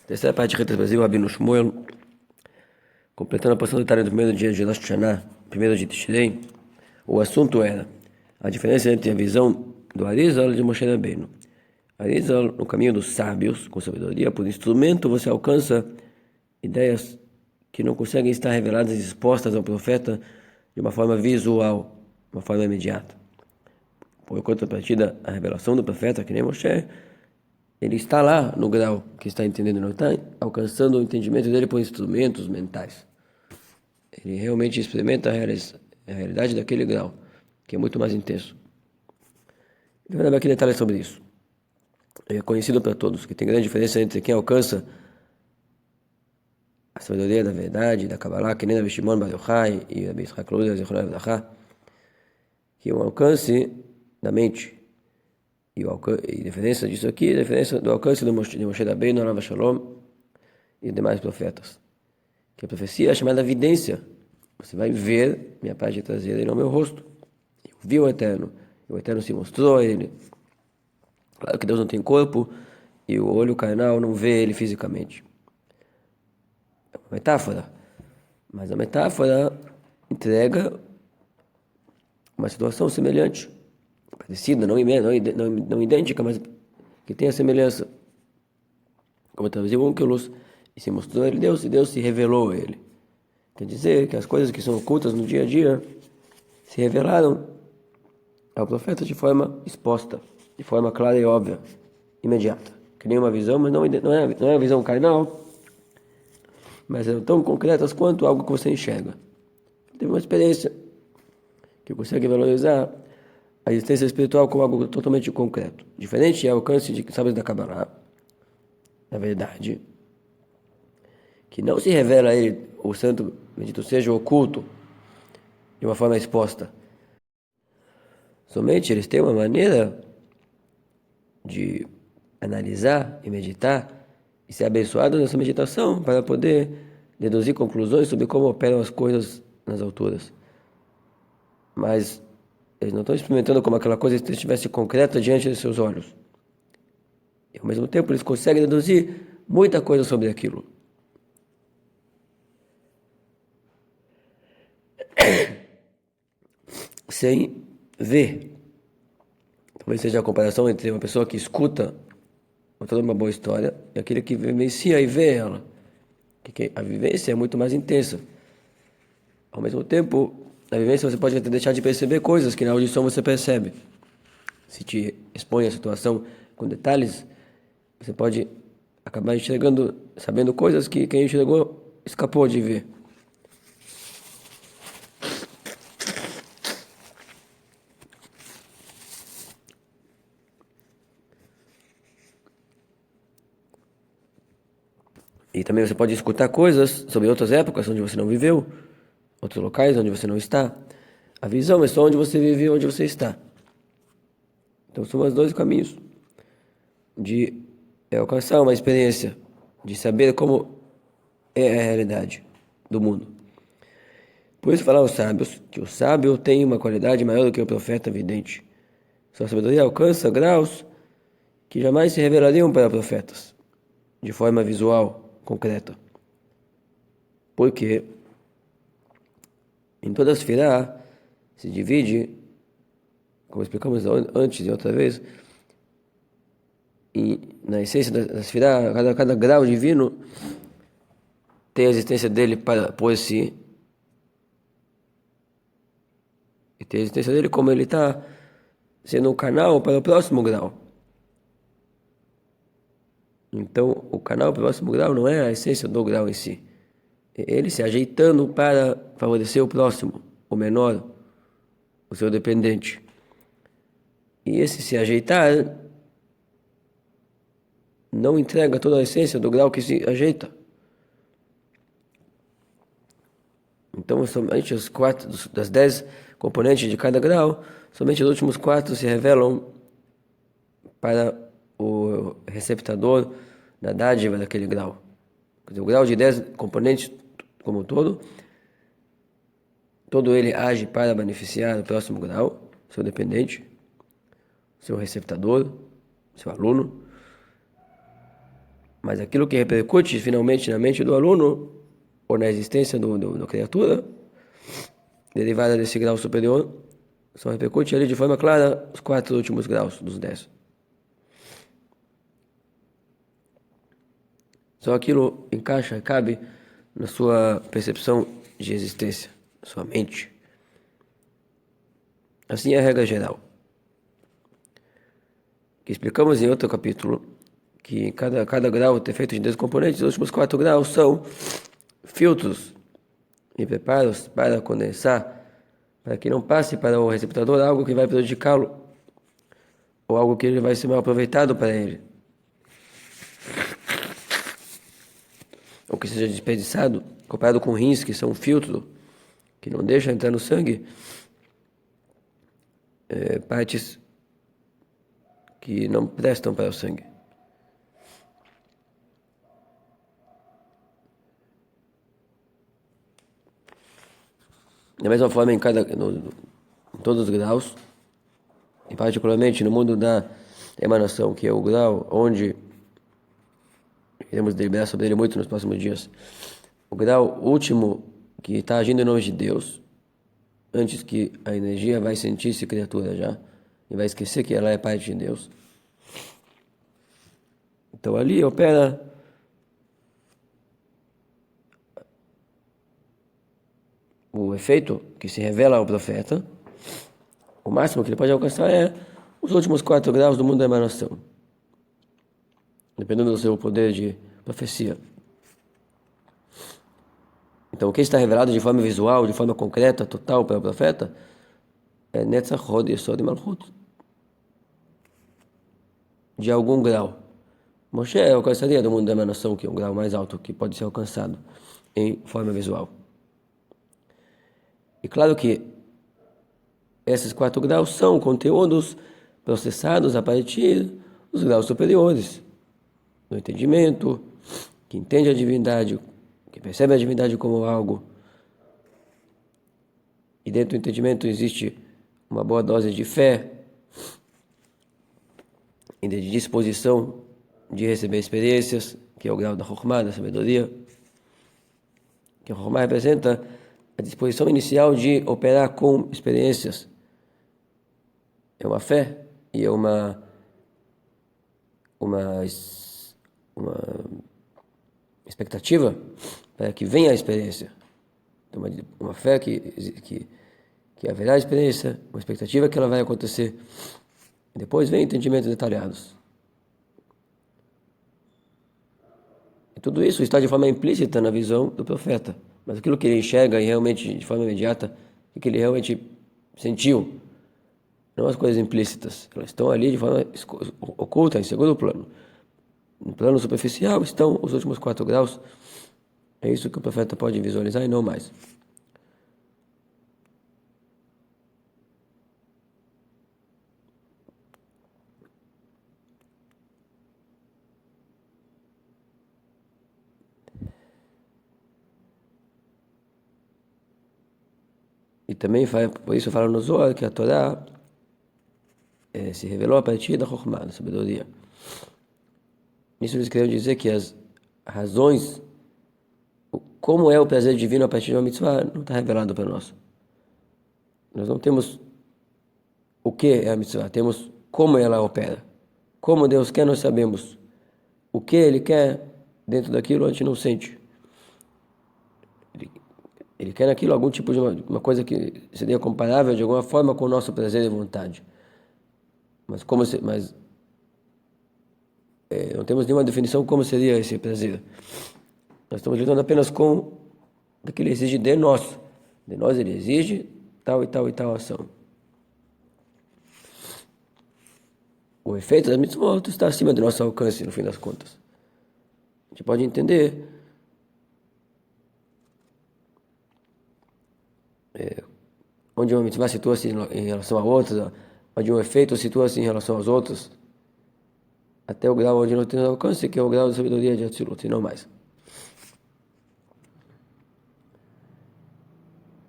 Terceira parte de Brasil, Rabino Shmuel, completando a porção detalhe do primeiro dia de Rosh Hashanah, primeiro de Tishrei. O assunto era a diferença entre a visão do Arizal e de Moshe Rabbeinu. Arizal, no caminho dos sábios, com sabedoria, por instrumento você alcança ideias que não conseguem estar reveladas e expostas ao profeta de uma forma visual, de uma forma imediata. Por contrapartida, a revelação do profeta, que nem Moshe, ele está lá no grau que está entendendo, não está alcançando o entendimento dele por instrumentos mentais. Ele realmente experimenta a realidade daquele grau, que é muito mais intenso. Eu vou dar aqui detalhes sobre isso. É conhecido para todos que tem grande diferença entre quem alcança a sabedoria da verdade, da Kabbalah, que nem Rabbi Shimon Bar Yochai e Rabbi Yitzhak Luria, Zichrono Livracha, que o alcance da mente. E a diferença disso aqui é a diferença do alcance de Moshe Rabbeinu, Alav Shalom, e os demais profetas. Que a profecia é chamada vidência. Você vai ver minha parte traseira e não meu rosto. Eu vi o Eterno se mostrou a ele. Claro que Deus não tem corpo e o olho carnal não vê ele fisicamente. É uma metáfora. Mas a metáfora entrega uma situação semelhante, parecida, não idêntica, mas que tem a semelhança. Como traduzir o Onkelos, e se mostrou a ele Deus, e Deus se revelou a ele. Quer dizer que as coisas que são ocultas no dia a dia se revelaram ao profeta de forma exposta, de forma clara e óbvia, imediata. Que nem uma visão, mas não é uma visão carnal, mas é tão concretas quanto algo que você enxerga. Teve uma experiência que consegue valorizar a existência espiritual como algo totalmente concreto. Diferente é o alcance de sábios da Kabbalah, na verdade, que não se revela a ele, o santo, bendito seja, o oculto, de uma forma exposta. Somente eles têm uma maneira de analisar e meditar e ser abençoados nessa meditação para poder deduzir conclusões sobre como operam as coisas nas alturas. Mas eles não estão experimentando como aquela coisa estivesse concreta diante de seus olhos. E ao mesmo tempo eles conseguem deduzir muita coisa sobre aquilo. Sem ver. Talvez seja a comparação entre uma pessoa que escuta toda uma boa história e aquele que vivencia e vê ela. Porque a vivência é muito mais intensa. Ao mesmo tempo, na vivência você pode até deixar de perceber coisas que na audição você percebe. Se te expõe a situação com detalhes, você pode acabar enxergando, sabendo coisas que quem enxergou escapou de ver. E também você pode escutar coisas sobre outras épocas onde você não viveu, outros locais onde você não está. A visão é só onde você vive e onde você está. Então são os dois caminhos de alcançar uma experiência, de saber como é a realidade do mundo. Por isso falar aos sábios que o sábio tem uma qualidade maior do que o profeta vidente. Sua sabedoria alcança graus que jamais se revelariam para profetas, de forma visual, concreta. Porque em toda a Sefirá se divide, como explicamos antes e outra vez, na essência da Sefirá, cada grau divino tem a existência dele por si, e tem a existência dele como ele está sendo um canal para o próximo grau. Então, o canal para o próximo grau não é a essência do grau em si. É ele se ajeitando para favorecer o próximo, o menor, o seu dependente. E esse se ajeitar não entrega toda a essência do grau que se ajeita. Então, somente os 4 das 10 componentes de cada grau, somente os últimos 4 se revelam para o receptador da dádiva daquele grau. Quer dizer, o grau de 10 componentes como um todo ele age para beneficiar o próximo grau, seu dependente, seu receptador, seu aluno. Mas aquilo que repercute finalmente na mente do aluno, ou na existência da criatura, derivada desse grau superior, só repercute ali de forma clara os 4 últimos graus dos 10. Só aquilo encaixa, cabe na sua percepção de existência, na sua mente. Assim é a regra geral. Que explicamos em outro capítulo, que cada grau é feito de 10 componentes, os últimos 4 graus são filtros e preparos para condensar, para que não passe para o receptador algo que vai prejudicá-lo, ou algo que ele vai ser mal aproveitado para ele, ou que seja desperdiçado, comparado com rins, que são um filtro, que não deixa entrar no sangue, partes que não prestam para o sangue. Da mesma forma, em todos os graus, e particularmente no mundo da emanação, que é o grau onde iremos deliberar sobre ele muito nos próximos dias, o grau último que está agindo em nome de Deus, antes que a energia vai sentir-se criatura já, e vai esquecer que ela é parte de Deus. Então ali opera o efeito que se revela ao profeta. O máximo que ele pode alcançar é os últimos 4 graus do mundo da emanação, dependendo do seu poder de profecia. Então, o que está revelado de forma visual, de forma concreta, total para o profeta, é Netzach, Hod, Yesod e Malchut, de algum grau. Moshe alcançaria do mundo da emanação, que é um grau mais alto, que pode ser alcançado em forma visual. E claro que esses 4 graus são conteúdos processados a partir dos graus superiores, do entendimento, que entende a divindade, que percebe a divindade como algo. E dentro do entendimento existe uma boa dose de fé e de disposição de receber experiências, que é o grau da Chokhmah, da sabedoria. Que a Chokhmah representa a disposição inicial de operar com experiências. É uma fé e é uma expectativa para que venha a experiência. Então, uma fé que haverá experiência, uma expectativa que ela vai acontecer. Depois vem entendimentos detalhados. E tudo isso está de forma implícita na visão do profeta. Mas aquilo que ele enxerga realmente de forma imediata, o que ele realmente sentiu, não as coisas implícitas. Elas estão ali de forma oculta, em segundo plano. No plano superficial estão os últimos 4 graus. É isso que o profeta pode visualizar e não mais. E também, por isso fala no Zohar que a Torá se revelou a partir da Chokhmah, da sabedoria. Isso eles queriam dizer que as razões, como é o prazer divino a partir de uma mitzvah, não está revelado para nós. Nós não temos o que é a mitzvah, temos como ela opera. Como Deus quer, nós sabemos. O que Ele quer, dentro daquilo a gente não sente. Ele quer naquilo algum tipo de uma coisa que seria comparável de alguma forma com o nosso prazer e vontade. Mas não temos nenhuma definição como seria esse prazer. Nós estamos lidando apenas com o que ele exige de nós. De nós ele exige tal e tal e tal ação. O efeito da mitzvot está acima do nosso alcance, no fim das contas. A gente pode entender onde uma mitzvah situa-se em relação a outra, onde um efeito situa-se em relação aos outros, até o grau onde não tem alcance, que é o grau de sabedoria de Atzilut, e não mais.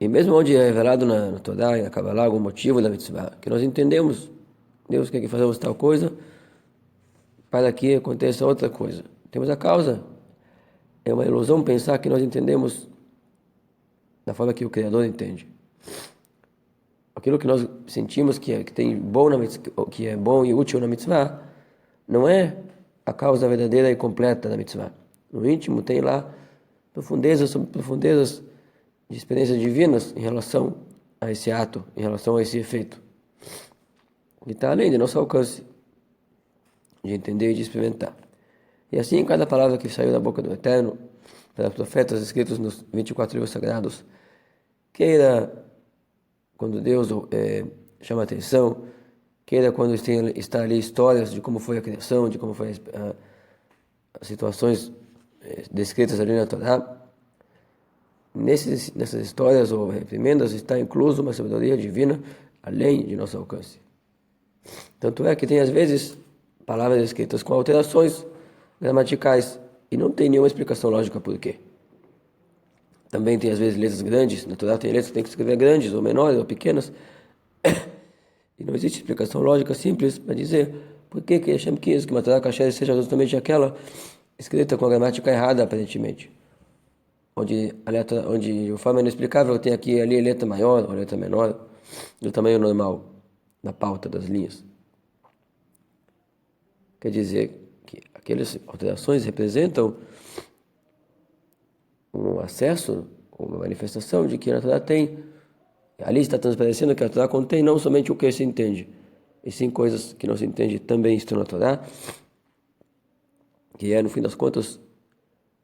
E mesmo onde é revelado na Torá e na Kabbalah algum motivo da mitzvah, que nós entendemos, Deus quer que façamos tal coisa para que aconteça outra coisa. temos a causa. É uma ilusão pensar que nós entendemos da forma que o Criador entende. Aquilo que nós sentimos que tem bom que é bom e útil na mitzvah, não é a causa verdadeira e completa da mitzvah. No íntimo tem lá profundezas sobre profundezas de experiências divinas em relação a esse ato, em relação a esse efeito. Que está além de nosso alcance de entender e de experimentar. E assim, cada palavra que saiu da boca do Eterno, pelos profetas escritos nos 24 livros sagrados, queira quando Deus chama a atenção, queira quando está ali histórias de como foi a criação, de como foi as situações descritas ali na Torá, nessas histórias ou reprimendas está incluso uma sabedoria divina além de nosso alcance. Tanto é que tem às vezes palavras escritas com alterações gramaticais e não tem nenhuma explicação lógica por quê. Também tem às vezes letras grandes, na Torá tem letras que tem que escrever grandes ou menores ou pequenas e não existe explicação lógica simples para dizer por que Hashem quis que uma Torá kasher seja justamente aquela escrita com a gramática errada aparentemente. Onde de forma inexplicável tem aqui ali letra maior ou letra menor do tamanho normal na pauta das linhas. Quer dizer que aquelas alterações representam um acesso, uma manifestação de que a Torá tem. Ali está transparecendo que a Torá contém não somente o que se entende, e sim coisas que não se entende também estão na Torá, que é, no fim das contas,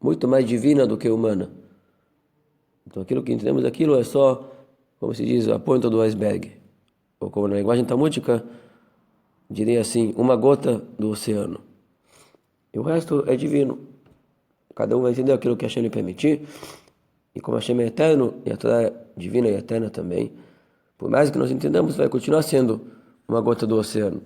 muito mais divina do que humana. Então aquilo que entendemos daquilo é só, como se diz, a ponta do iceberg. Ou como na linguagem talmúdica, diria assim, uma gota do oceano. E o resto é divino. Cada um vai entender aquilo que Hashem lhe permitir. E como Hashem é eterno, e a Torá é divina e eterna também, por mais que nós entendamos, vai continuar sendo uma gota do oceano.